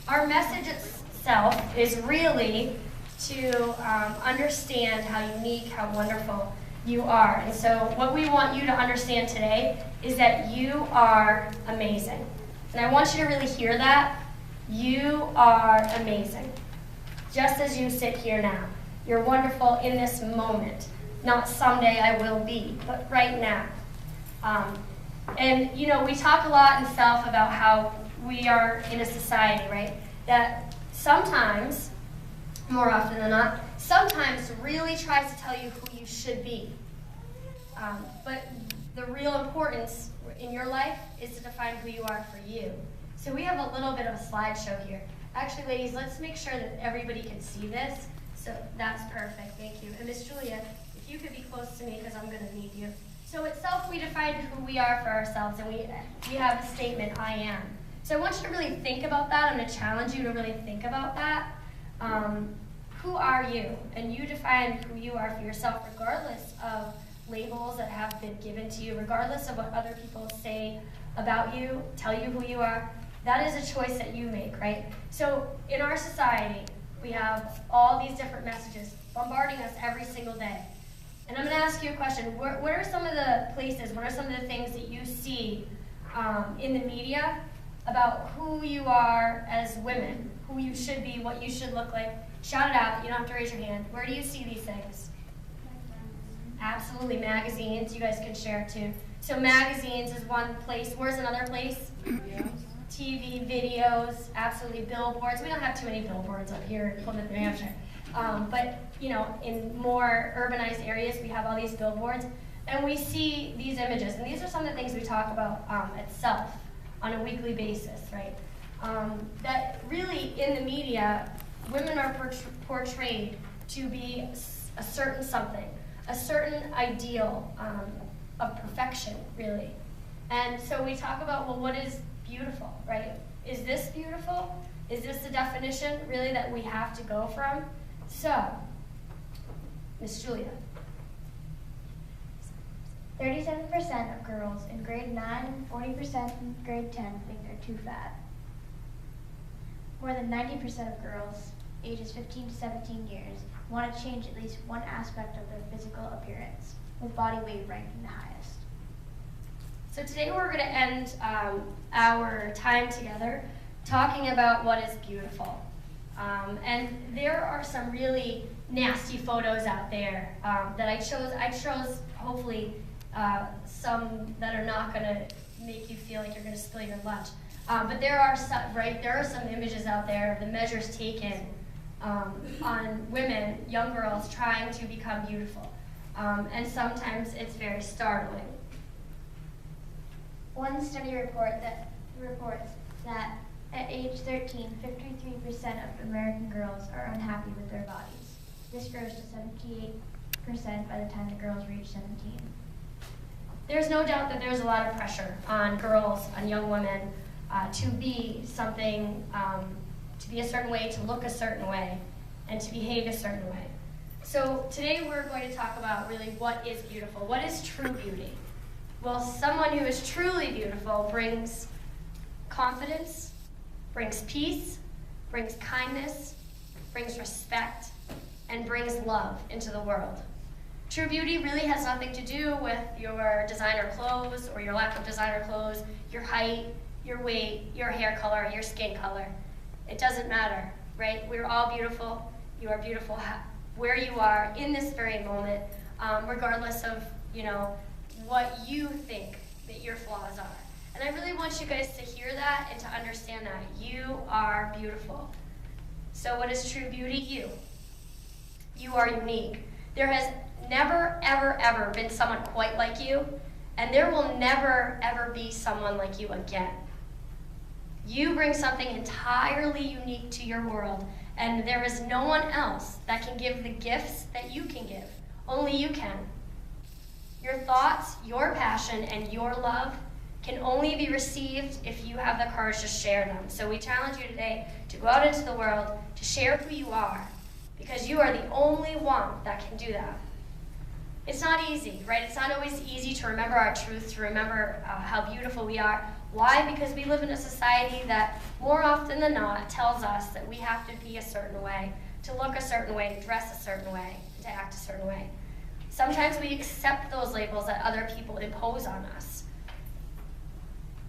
Our message itself is really to understand how unique, how wonderful you are. And so what we want you to understand today is that you are amazing. And I want you to really hear that. You are amazing. Just as you sit here now. You're wonderful in this moment. Not someday I will be, but right now. And you know, we talk a lot in S.E.L.F. about how we are in a society, right? That sometimes, more often than not, sometimes really tries to tell you who you should be. But the real importance in your life is to define who you are for you. So we have a little bit of a slideshow here. Actually, ladies, let's make sure that everybody can see this. So that's perfect, thank you. And Miss Julia, if you could be close to me because I'm going to need you. So at S.E.L.F. we defined who we are for ourselves, and we have the statement, I am. So I want you to really think about that. I'm going to challenge you to really think about that. Who are you? And you define who you are for yourself regardless of labels that have been given to you, regardless of what other people say about you, tell you who you are. That is a choice that you make, right? So in our society, we have all these different messages bombarding us every single day. And I'm going to ask you a question. What are some of the places, what are some of the things that you see in the media about who you are as women, who you should be, what you should look like? Shout it out. You don't have to raise your hand. Where do you see these things? Absolutely, magazines. You guys can share too. So magazines is one place. Where's another place? TV, videos, absolutely, billboards. We don't have too many billboards up here in Plymouth, New Hampshire. But you know, in more urbanized areas, we have all these billboards, and we see these images. And these are some of the things we talk about at S.E.L.F. on a weekly basis, right? That really, in the media, women are portrayed to be a certain something, a certain ideal of perfection, really. And so we talk about, well, what is beautiful, right? Is this beautiful? Is this the definition, really, that we have to go from? So, Miss Julia. 37% of girls in grade 9 and 40% in grade 10 think they're too fat. More than 90% of girls, ages 15 to 17 years, want to change at least one aspect of their physical appearance, with body weight ranking the highest. So today we're going to end our time together talking about what is beautiful. And there are some really nasty photos out there that I chose. I chose, hopefully, some that are not going to make you feel like you're going to spill your lunch. But there are some, right? There are some images out there of the measures taken on women, young girls, trying to become beautiful. And sometimes it's very startling. One study reports that at age 13, 53% of American girls are unhappy with their bodies. This grows to 78% by the time the girls reach 17. There's no doubt that there's a lot of pressure on girls, on young women, to be something, to be a certain way, to look a certain way, and to behave a certain way. So today we're going to talk about really what is beautiful. What is true beauty? Well, someone who is truly beautiful brings confidence, brings peace, brings kindness, brings respect, and brings love into the world. True beauty really has nothing to do with your designer clothes or your lack of designer clothes, your height, your weight, your hair color, your skin color. It doesn't matter, right? We're all beautiful. You are beautiful where you are in this very moment, regardless of, you know, what you think that your flaws are. And I really want you guys to hear that and to understand that. You are beautiful. So what is true beauty? You. You are unique. There has never, ever, ever been someone quite like you, and there will never, ever be someone like you again. You bring something entirely unique to your world, and there is no one else that can give the gifts that you can give. Only you can. Your thoughts, your passion, and your love can only be received if you have the courage to share them. So we challenge you today to go out into the world, to share who you are, because you are the only one that can do that. It's not easy, right? It's not always easy to remember our truth, to remember how beautiful we are. Why? Because we live in a society that more often than not tells us that we have to be a certain way, to look a certain way, to dress a certain way, to act a certain way. Sometimes we accept those labels that other people impose on us.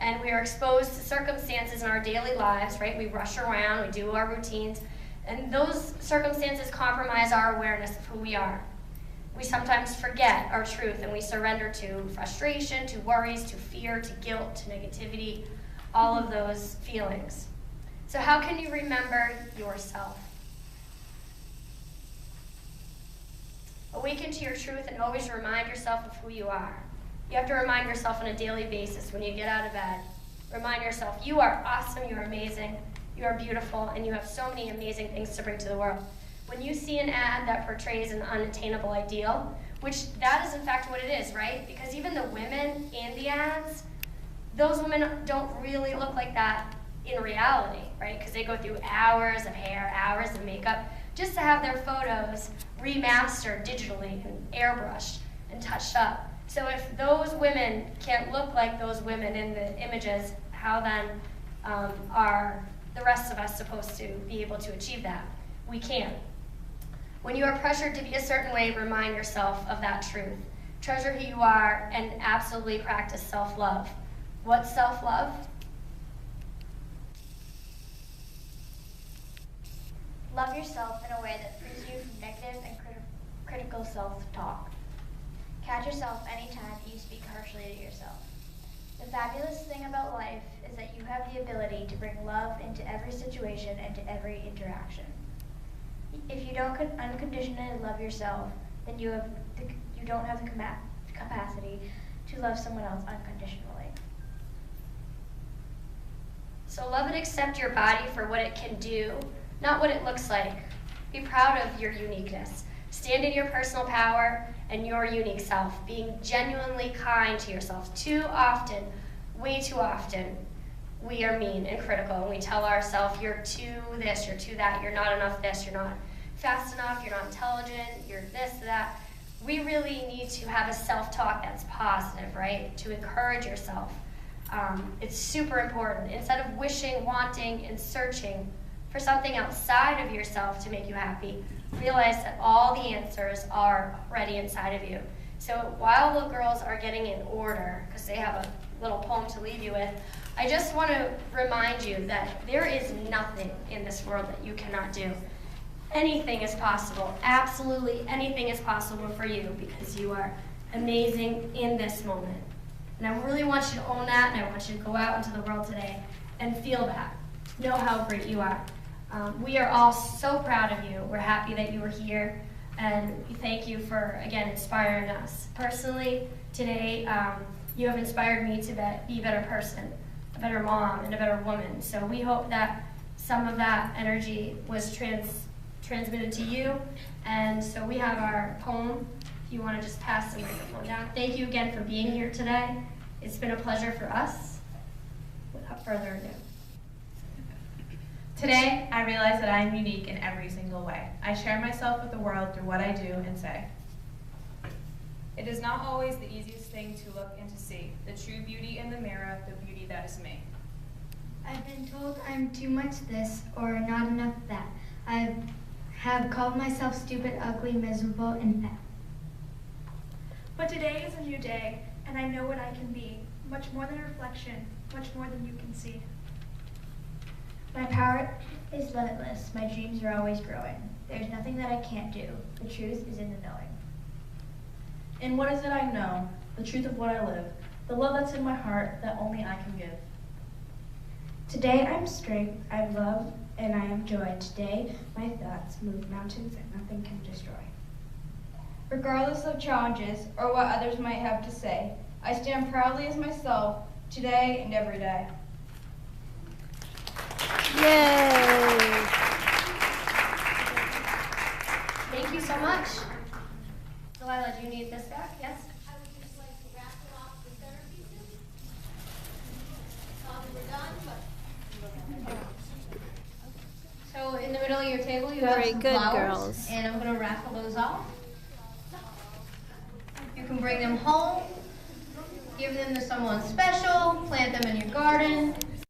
And we are exposed to circumstances in our daily lives, right? We rush around, we do our routines, and those circumstances compromise our awareness of who we are. We sometimes forget our truth and we surrender to frustration, to worries, to fear, to guilt, to negativity, all of those feelings. So how can you remember yourself? Awaken to your truth and always remind yourself of who you are. You have to remind yourself on a daily basis when you get out of bed. Remind yourself, you are awesome, you are amazing, you are beautiful, and you have so many amazing things to bring to the world. When you see an ad that portrays an unattainable ideal, which that is in fact what it is, right? Because even the women in the ads, those women don't really look like that in reality, right? Because they go through hours of hair, hours of makeup, just to have their photos remastered digitally and airbrushed and touched up. So if those women can't look like those women in the images, how then are the rest of us supposed to be able to achieve that? We can't. When you are pressured to be a certain way, remind yourself of that truth. Treasure who you are and absolutely practice self-love. What's self-love? Love yourself in a way that frees you from negative and critical self-talk. Catch yourself anytime you speak harshly to yourself. The fabulous thing about life is that you have the ability to bring love into every situation and to every interaction. If you don't unconditionally love yourself, then you don't have the capacity to love someone else unconditionally. So love and accept your body for what it can do, not what it looks like. Be proud of your uniqueness. Stand in your personal power and your unique self, being genuinely kind to yourself. Too often, way too often, we are mean and critical, and we tell ourselves, you're too this, you're too that, you're not enough this, you're not fast enough, you're not intelligent, you're this, that. We really need to have a self-talk that's positive, right? To encourage yourself. It's super important. Instead of wishing, wanting, and searching for something outside of yourself to make you happy, realize that all the answers are already inside of you. So while the girls are getting in order, because they have a little poem to leave you with, I just want to remind you that there is nothing in this world that you cannot do. Anything is possible. Absolutely anything is possible for you because you are amazing in this moment. And I really want you to own that, and I want you to go out into the world today and feel that. Know how great you are. We are all so proud of you. We're happy that you were here, and we thank you for, again, inspiring us. Personally, today, you have inspired me to be a better person, a better mom, and a better woman. So we hope that some of that energy was transmitted to you. And so we have our poem, if you want to just pass the microphone down. Thank you again for being here today. It's been a pleasure for us. Without further ado. Today, I realize that I am unique in every single way. I share myself with the world through what I do and say. It is not always the easiest thing to look and to see, the true beauty in the mirror, the beauty that is me. I've been told I'm too much this or not enough that. I have called myself stupid, ugly, miserable, and fat. But today is a new day, and I know what I can be, much more than a reflection, much more than you can see. My power is limitless. My dreams are always growing. There's nothing that I can't do. The truth is in the knowing. And what is it I know? The truth of what I live. The love that's in my heart that only I can give. Today I'm strength, I'm love, and I am joy. Today my thoughts move mountains and nothing can destroy. Regardless of challenges or what others might have to say, I stand proudly as myself today and every day. Yay! Thank you so much. Delilah, do you need this back? Yes? I would just like to raffle off the centerpieces. We're done, but... So in the middle of your table, you have Very some good, flowers, girls. and I'm going to raffle those off. bring them home, give them to someone special, plant them in your garden,